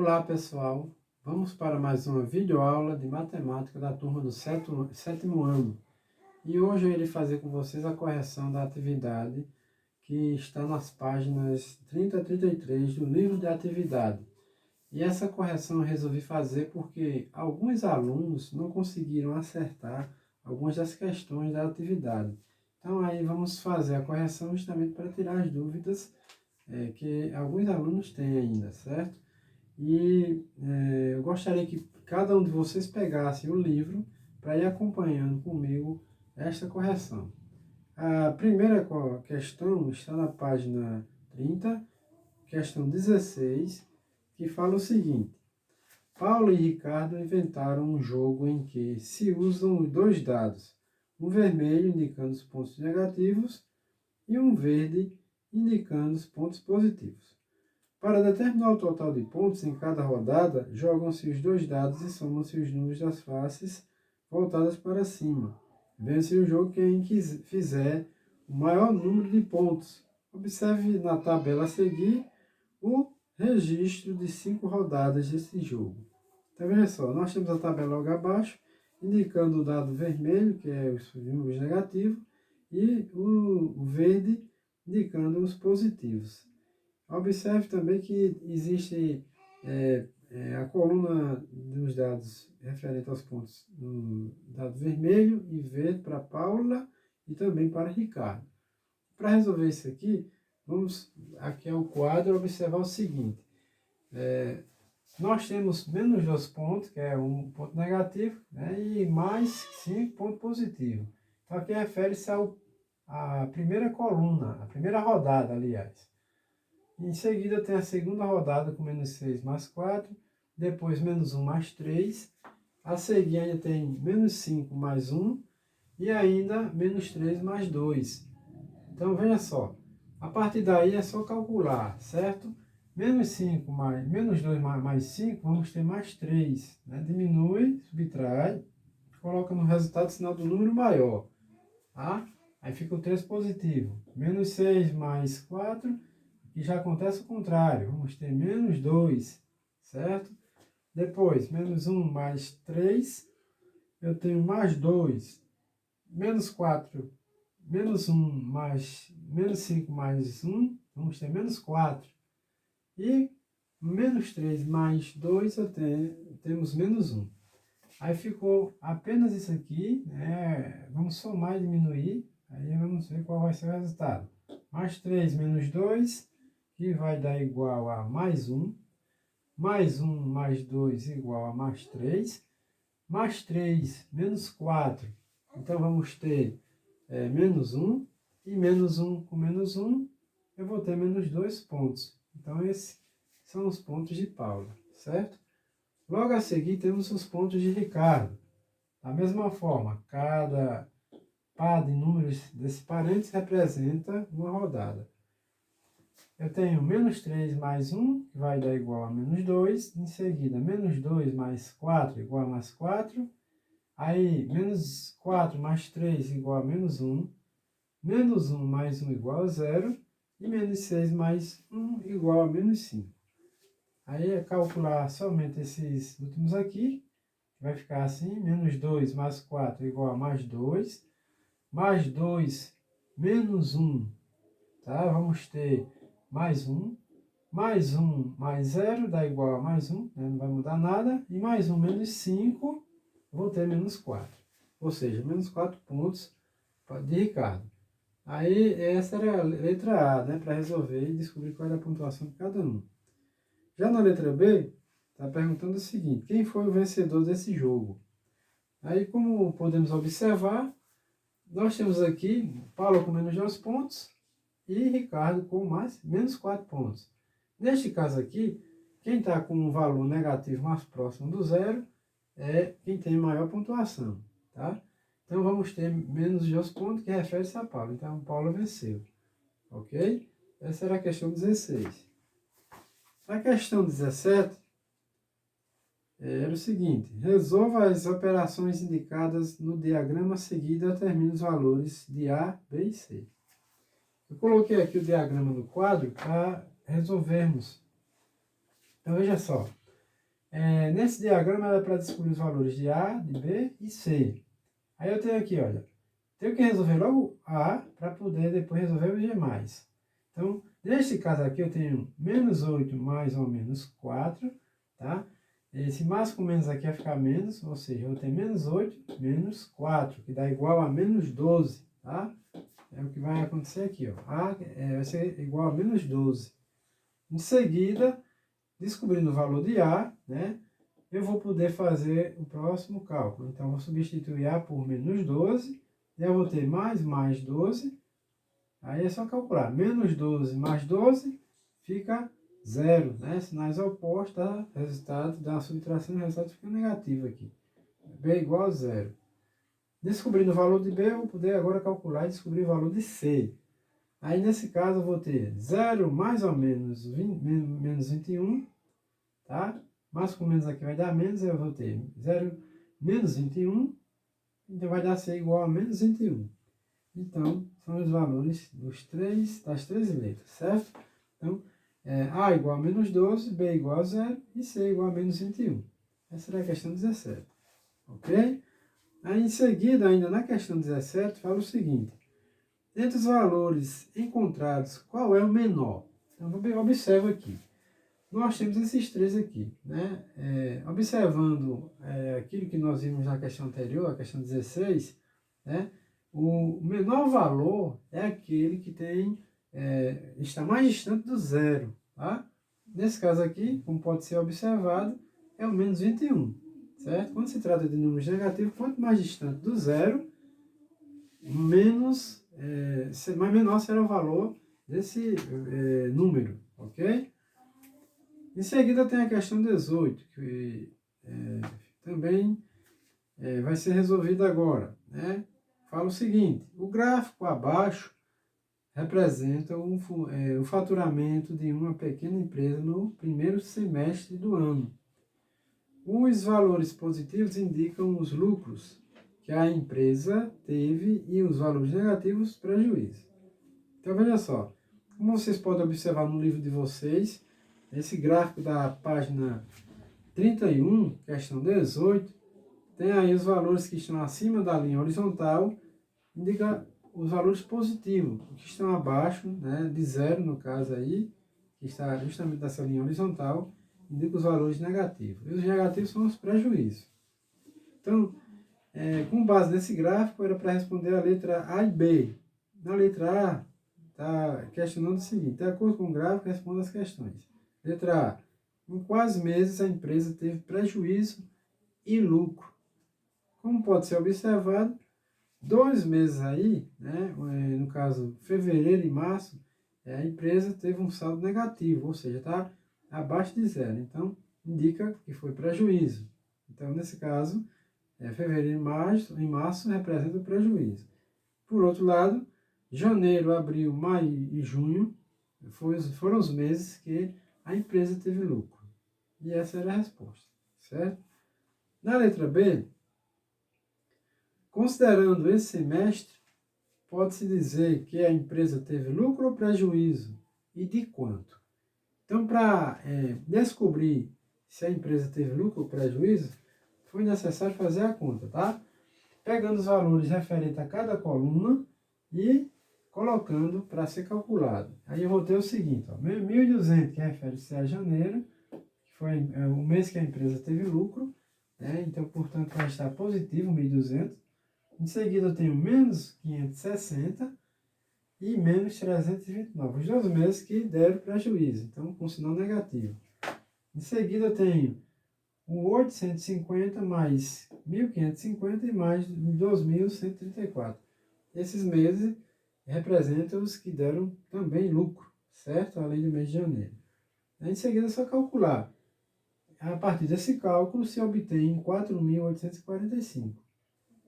Olá pessoal, vamos para mais uma videoaula de matemática da turma do sétimo ano. E hoje eu irei fazer com vocês a correção da atividade que está nas páginas 30 a 33 do livro de atividade. E essa correção eu resolvi fazer porque alguns alunos não conseguiram acertar algumas das questões da atividade. Então aí vamos fazer a correção justamente para tirar as dúvidas que alguns alunos têm ainda, certo? E eu gostaria que cada um de vocês pegasse o livro para ir acompanhando comigo esta correção. A primeira questão está na página 30, questão 16, que fala o seguinte: Paulo e Ricardo inventaram um jogo em que se usam dois dados, um vermelho indicando os pontos negativos e um verde indicando os pontos positivos. Para determinar o total de pontos em cada rodada, jogam-se os dois dados e somam-se os números das faces voltadas para cima. Vence o jogo quem fizer o maior número de pontos. Observe na tabela a seguir o registro de 5 rodadas desse jogo. Então veja só, nós temos a tabela logo abaixo, indicando o dado vermelho, que é os números negativos, e o verde indicando os positivos. Observe também que existe a coluna dos dados referente aos pontos no dado vermelho e verde para Paula e também para Ricardo. Para resolver isso aqui, vamos aqui ao quadro observar o seguinte. Nós temos menos 2 pontos, que é um ponto negativo, né, e mais 5 pontos positivos. Então aqui refere-se à primeira coluna, a primeira rodada, aliás. Em seguida tem a segunda rodada com menos 6 mais 4, depois menos 1 mais 3, a seguir ainda tem menos 5 mais 1 e ainda menos 3 mais 2. Então veja só, a partir daí é só calcular, certo? Menos 5 mais, menos 2 mais 5, vamos ter mais 3, né? Diminui, subtrai, coloca no resultado o sinal do número maior, tá? Aí fica o 3 positivo, menos 6 mais 4, e já acontece o contrário, vamos ter menos 2, certo? Depois, menos 1 mais 3, eu tenho mais 2, menos 4, menos 1 mais, menos 5 mais 1, vamos ter menos 4. E menos 3 mais 2, temos menos 1. Aí ficou apenas isso aqui, né? Vamos somar e diminuir, aí vamos ver qual vai ser o resultado. Mais 3 menos 2, que vai dar igual a mais 1 mais 2 igual a mais 3 menos 4. Então vamos ter menos 1, e menos 1 com menos 1, eu vou ter menos 2 pontos. Então esses são os pontos de Paula, certo? Logo a seguir temos os pontos de Ricardo. Da mesma forma, cada par de números desse parênteses representa uma rodada. Eu tenho menos 3 mais 1, que vai dar igual a menos 2. Em seguida, menos 2 mais 4 igual a mais 4. Aí, menos 4 mais 3 igual a menos 1. Menos 1 mais 1 igual a 0. E menos 6 mais 1 igual a menos 5. Aí é calcular somente esses últimos aqui. Vai ficar assim, menos 2 mais 4 igual a mais 2. Mais 2 menos 1. Tá? Vamos ter mais 1 mais 0 dá igual a mais 1, né? Não vai mudar nada, e mais 1 menos 5, vou ter menos 4, ou seja, menos 4 pontos de Ricardo. Aí essa era a letra A, né, para resolver e descobrir qual era a pontuação de cada um. Já na letra B, está perguntando o seguinte: quem foi o vencedor desse jogo? Aí, como podemos observar, nós temos aqui Paulo com menos 2 pontos, e Ricardo com menos 4 pontos. Neste caso aqui, quem está com um valor negativo mais próximo do zero é quem tem maior pontuação, tá? Então vamos ter menos 2 pontos, que refere-se a Paulo. Então Paulo venceu, ok? Essa era a questão 16. A questão 17 era o seguinte: resolva as operações indicadas no diagrama a seguir e determine os valores de A, B e C. Eu coloquei aqui o diagrama no quadro para resolvermos. Então, veja só. Nesse diagrama é para descobrir os valores de A, de B e C. Aí eu tenho aqui, olha, tenho que resolver logo A para poder depois resolver o G+. Então, neste caso aqui eu tenho menos 8 mais ou menos 4, tá? Esse mais com menos aqui vai ficar menos, ou seja, eu vou ter menos 8 menos 4, que dá igual a menos 12, tá? É o que vai acontecer aqui, ó. A vai ser igual a menos 12. Em seguida, descobrindo o valor de A, né? Eu vou poder fazer o próximo cálculo. Então, eu vou substituir A por menos 12, e eu vou ter mais 12. Aí é só calcular. Menos 12 mais 12 fica 0, né? Sinais opostos, dá resultado, dá uma subtração, o resultado fica negativo aqui. B igual a 0. Descobrindo o valor de B, eu vou poder agora calcular e descobrir o valor de C. Aí, nesse caso, eu vou ter 0 mais ou menos menos 21, tá? Mais com menos aqui vai dar menos, eu vou ter 0 menos 21, então vai dar C igual a menos 21. Então, são os valores das três letras, certo? Então, A igual a menos 12, B igual a 0 e C igual a menos 21. Essa era a questão 17, ok? Aí, em seguida, ainda na questão 17, fala o seguinte. Entre os valores encontrados, qual é o menor? Então, observa aqui. Nós temos esses três aqui, né? Observando aquilo que nós vimos na questão anterior, a questão 16, né? O menor valor é aquele que está mais distante do zero, tá? Nesse caso aqui, como pode ser observado, é o menos 21, certo? Quando se trata de números negativos, quanto mais distante do zero, mais menor será o valor desse número, ok? Em seguida tem a questão 18, que também vai ser resolvida agora, né? Fala o seguinte, o gráfico abaixo representa o faturamento de uma pequena empresa no primeiro semestre do ano. Os valores positivos indicam os lucros que a empresa teve e os valores negativos, prejuízo. Então, veja só, como vocês podem observar no livro de vocês, esse gráfico da página 31, questão 18, tem aí os valores que estão acima da linha horizontal, indica os valores positivos, que estão abaixo, né, de zero no caso aí, que está justamente nessa linha horizontal, indica os valores negativos. E os negativos são os prejuízos. Então, com base nesse gráfico, era para responder a letra A e B. Na letra A, está questionando o seguinte, de acordo com o gráfico, responda as questões. Letra A, em quais meses a empresa teve prejuízo e lucro? Como pode ser observado, 2 meses aí, né, no caso fevereiro e março, a empresa teve um saldo negativo, ou seja, está abaixo de zero. Então, indica que foi prejuízo. Então, nesse caso, fevereiro e março representam o prejuízo. Por outro lado, janeiro, abril, maio e junho foram os meses que a empresa teve lucro. E essa era a resposta, certo? Na letra B, considerando esse semestre, pode-se dizer que a empresa teve lucro ou prejuízo e de quanto? Então, para descobrir se a empresa teve lucro ou prejuízo, foi necessário fazer a conta, tá? Pegando os valores referentes a cada coluna e colocando para ser calculado. Aí eu vou ter o seguinte, ó, 1.200 que refere-se a janeiro, que foi o mês que a empresa teve lucro, né? Então, portanto, vai estar positivo 1.200. Em seguida eu tenho menos 560 e menos 329, os 2 meses que deram prejuízo, então com sinal negativo. Em seguida eu tenho o 850 mais 1.550 e mais 2.134. Esses meses representam os que deram também lucro, certo? Além do mês de janeiro. Em seguida é só calcular. A partir desse cálculo se obtém 4.845.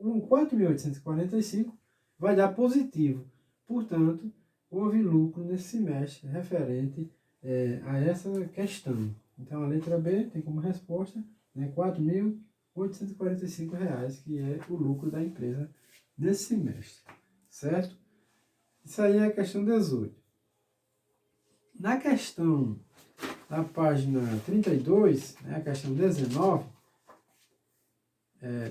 O 4.845 vai dar positivo. Portanto, houve lucro nesse semestre referente a essa questão. Então, a letra B tem como resposta R$ 4.845, que é o lucro da empresa nesse semestre. Certo? Isso aí é a questão 18. Na questão na página 32, né, a questão 19,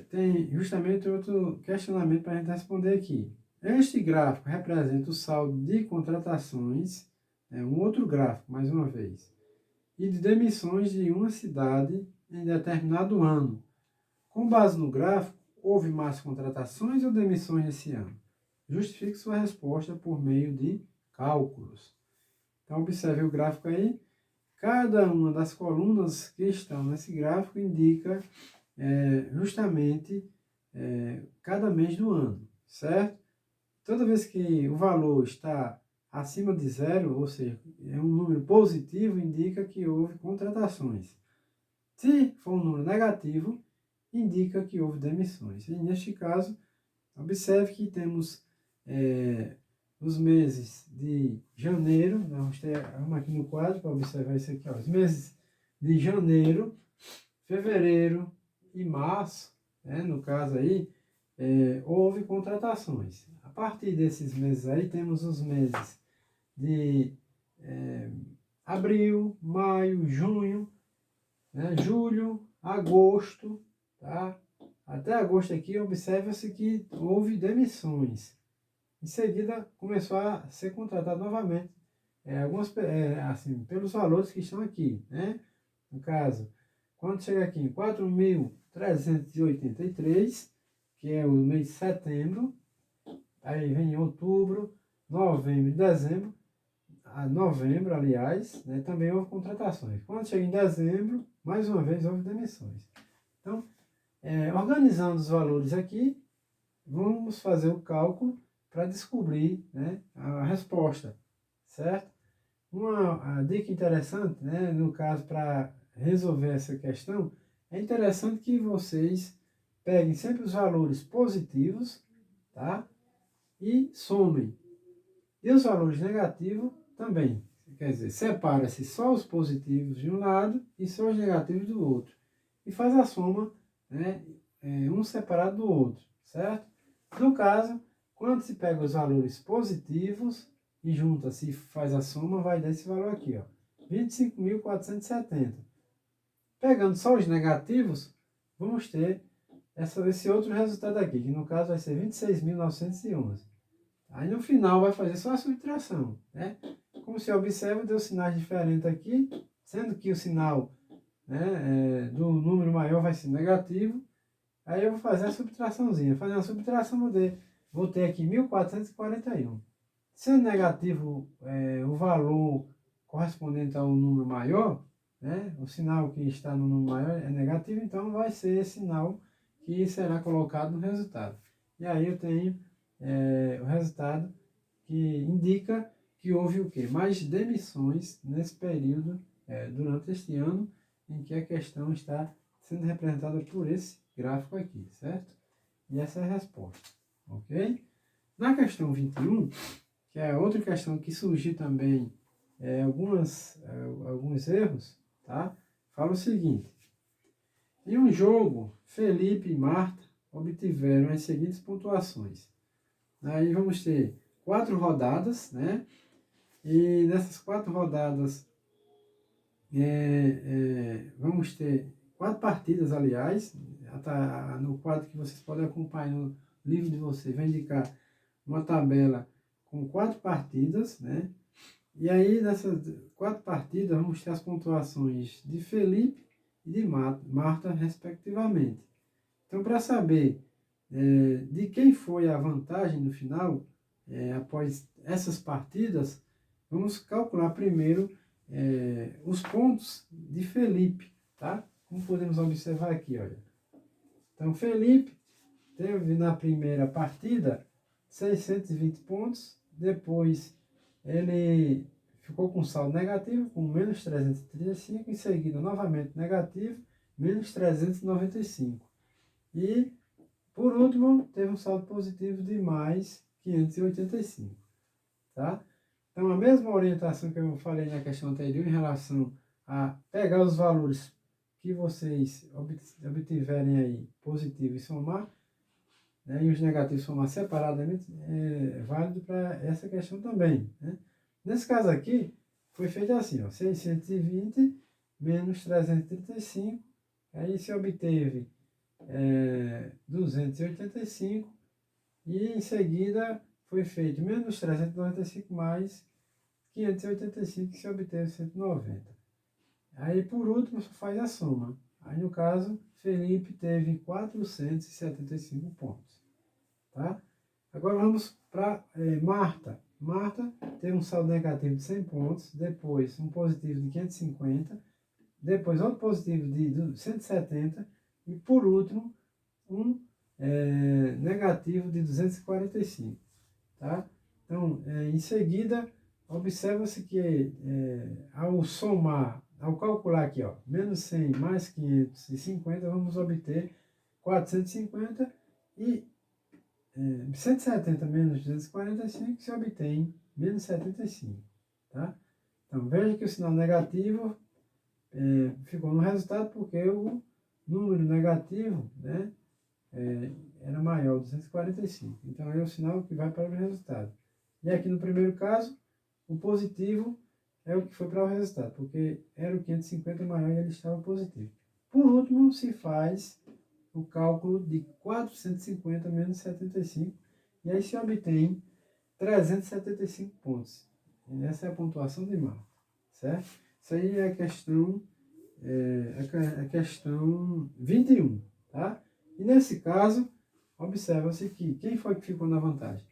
tem justamente outro questionamento para a gente responder aqui. Este gráfico representa o saldo de contratações, um outro gráfico, mais uma vez, e de demissões de uma cidade em determinado ano. Com base no gráfico, houve mais contratações ou demissões nesse ano? Justifique sua resposta por meio de cálculos. Então, observe o gráfico aí. Cada uma das colunas que estão nesse gráfico indica justamente cada mês do ano, certo? Toda vez que o valor está acima de zero, ou seja, é um número positivo, indica que houve contratações. Se for um número negativo, indica que houve demissões. E neste caso, observe que temos os meses de janeiro, vamos aqui no quadro para observar isso aqui, ó, os meses de janeiro, fevereiro e março, no caso aí, houve contratações. A partir desses meses aí, temos os meses de abril, maio, junho, julho, agosto, tá? Até agosto aqui, observa-se que houve demissões. Em seguida, começou a ser contratado novamente, assim, pelos valores que estão aqui, né? No caso, quando chega aqui em 4.383, que é o mês de setembro, aí vem outubro, novembro e dezembro, novembro, aliás, né, também houve contratações. Quando chega em dezembro, mais uma vez houve demissões. Então, organizando os valores aqui, vamos fazer o cálculo para descobrir, né, a resposta, certo? Uma dica interessante, né, no caso, para resolver essa questão, é interessante que vocês peguem sempre os valores positivos, tá? E somem. E os valores negativos também. Quer dizer, separa-se só os positivos de um lado e só os negativos do outro. E faz a soma, né, um separado do outro, certo? No caso, quando se pega os valores positivos e junta-se e faz a soma, vai dar esse valor aqui, ó, 25.470. Pegando só os negativos, vamos ter esse outro resultado aqui, que no caso vai ser 26.911. Aí no final vai fazer só a subtração, né? Como você observa, deu sinais diferentes aqui, sendo que o sinal, né, do número maior vai ser negativo. Aí eu vou fazer a subtraçãozinha. Fazendo a subtração, vou ter aqui 1.441. Sendo negativo o valor correspondente ao número maior, né, o sinal que está no número maior é negativo, então vai ser esse sinal que será colocado no resultado. E aí eu tenho o resultado que indica que houve o quê? Mais demissões nesse período, durante este ano, em que a questão está sendo representada por esse gráfico aqui, certo? E essa é a resposta, ok? Na questão 21, que é outra questão que surgiu também alguns erros, tá? Fala o seguinte: em um jogo, Felipe e Marta obtiveram as seguintes pontuações. Aí vamos ter 4 rodadas, né? E nessas 4 rodadas vamos ter 4 partidas, aliás. No quadro que vocês podem acompanhar no livro de vocês, vai indicar uma tabela com 4 partidas, né? E aí nessas 4 partidas vamos ter as pontuações de Felipe e de Marta, respectivamente. Então, para saber de quem foi a vantagem no final, após essas partidas, vamos calcular primeiro os pontos de Felipe, tá? Como podemos observar aqui, olha. Então, Felipe teve na primeira partida 620 pontos, depois ele ficou com saldo negativo, com menos 335, em seguida novamente negativo, menos 395. E, por último, teve um saldo positivo de mais 585, tá? Então, a mesma orientação que eu falei na questão anterior em relação a pegar os valores que vocês obtiverem aí positivo e somar, né, e os negativos somar separadamente, é válido para essa questão também, né? Nesse caso aqui, foi feito assim, ó, 620 menos 335, aí se obteve 285, e em seguida foi feito menos 395 mais 585, que se obteve 190. Aí por último faz a soma. Aí no caso, Felipe teve 475 pontos. Tá? Agora vamos para Marta. Marta teve um saldo negativo de 100 pontos, depois um positivo de 550, depois outro positivo de 170 e por último um negativo de 245. Tá? Então, em seguida, observa-se que ao somar, ao calcular aqui, ó, menos 100 mais 550, vamos obter 450 e 170 menos 245 se obtém menos 75. Tá? Então, veja que o sinal negativo ficou no resultado porque o número negativo, né, era maior, 245. Então, é o sinal que vai para o resultado. E aqui no primeiro caso, o positivo é o que foi para o resultado, porque era o 550 maior e ele estava positivo. Por último, se faz o cálculo de 450 menos 75, e aí se obtém 375 pontos. E essa é a pontuação de Marta, certo? Isso aí é a questão 21, tá? E nesse caso, observa-se que quem foi que ficou na vantagem?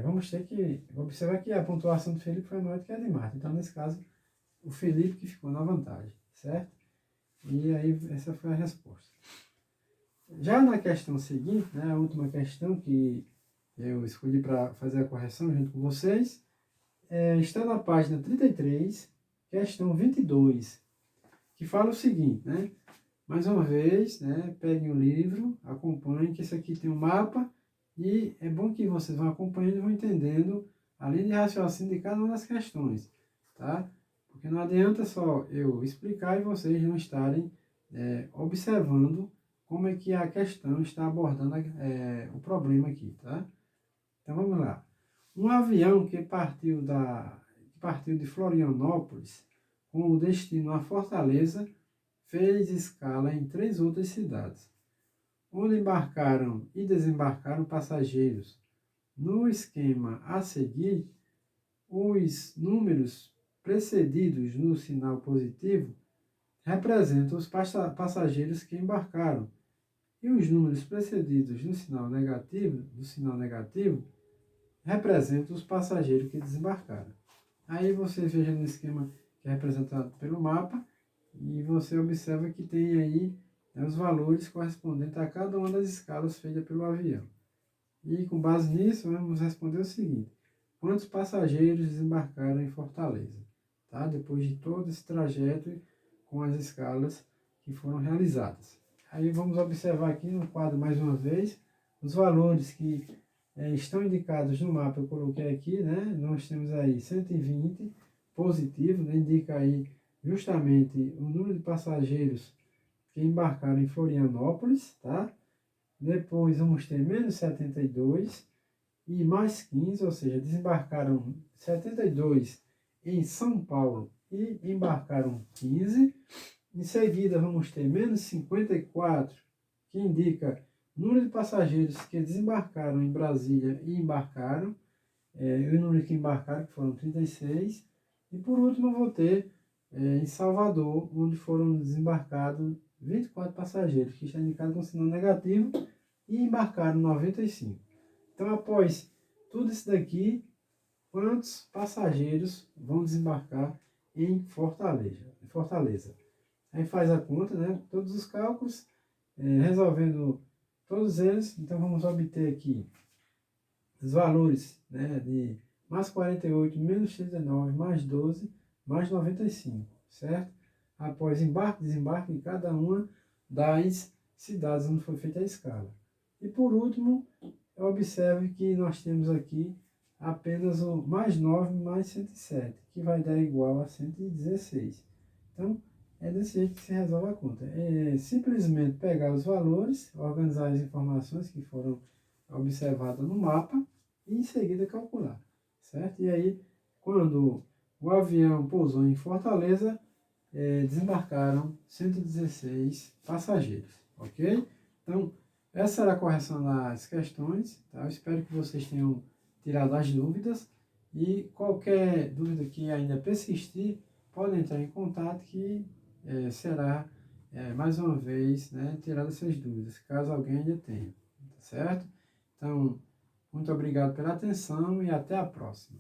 Vamos ter que observar que a pontuação do Felipe foi maior do que a de Marta. Então, nesse caso, o Felipe que ficou na vantagem, certo? E aí, essa foi a resposta. Já na questão seguinte, né, a última questão que eu escolhi para fazer a correção junto com vocês, está na página 33, questão 22, que fala o seguinte, né? Mais uma vez, né, peguem o livro, acompanhem, que isso aqui tem um mapa, e é bom que vocês vão acompanhando e vão entendendo a linha de raciocínio de cada uma das questões, tá? Porque não adianta só eu explicar e vocês não estarem observando como é que a questão está abordando o problema aqui, tá? Então vamos lá. Um avião que partiu de Florianópolis com o destino a Fortaleza fez escala em 3 outras cidades, onde embarcaram e desembarcaram passageiros. No esquema a seguir, os números precedidos no sinal positivo representam os passageiros que embarcaram, e os números precedidos no sinal negativo, representam os passageiros que desembarcaram. Aí você veja no esquema que é representado pelo mapa, e você observa que tem aí os valores correspondentes a cada uma das escalas feitas pelo avião. E com base nisso, vamos responder o seguinte: quantos passageiros desembarcaram em Fortaleza? Tá? Depois de todo esse trajeto com as escalas que foram realizadas. Aí vamos observar aqui no quadro mais uma vez os valores que estão indicados no mapa. Eu coloquei aqui, né? Nós temos aí 120 positivo, né? Indica aí justamente o número de passageiros que embarcaram em Florianópolis, tá? Depois vamos ter menos 72 e mais 15, ou seja, desembarcaram 72 em São Paulo e embarcaram 15. Em seguida vamos ter menos 54, que indica o número de passageiros que desembarcaram em Brasília e embarcaram, e o número que embarcaram, que foram 36. E por último eu vou ter em Salvador, onde foram desembarcados 24 passageiros, que está indicado com sinal negativo, e embarcaram 95. Então, após tudo isso daqui, quantos passageiros vão desembarcar em Fortaleza? Aí faz a conta, né? Todos os cálculos, resolvendo todos eles. Então, vamos obter aqui os valores, né, de mais 48, menos 39, mais 12, mais 95, certo? Após embarque e desembarque em cada uma das cidades onde foi feita a escala. E por último, observe que nós temos aqui apenas o mais 9 mais 107, que vai dar igual a 116. Então, é desse jeito que se resolve a conta. É simplesmente pegar os valores, organizar as informações que foram observadas no mapa e em seguida calcular, certo? E aí, quando o avião pousou em Fortaleza, desembarcaram 116 passageiros, ok? Então, essa era a correção das questões, tá? Eu espero que vocês tenham tirado as dúvidas e qualquer dúvida que ainda persistir, pode entrar em contato que será, mais uma vez, né, tirada essas dúvidas, caso alguém ainda tenha, tá certo? Então, muito obrigado pela atenção e até a próxima.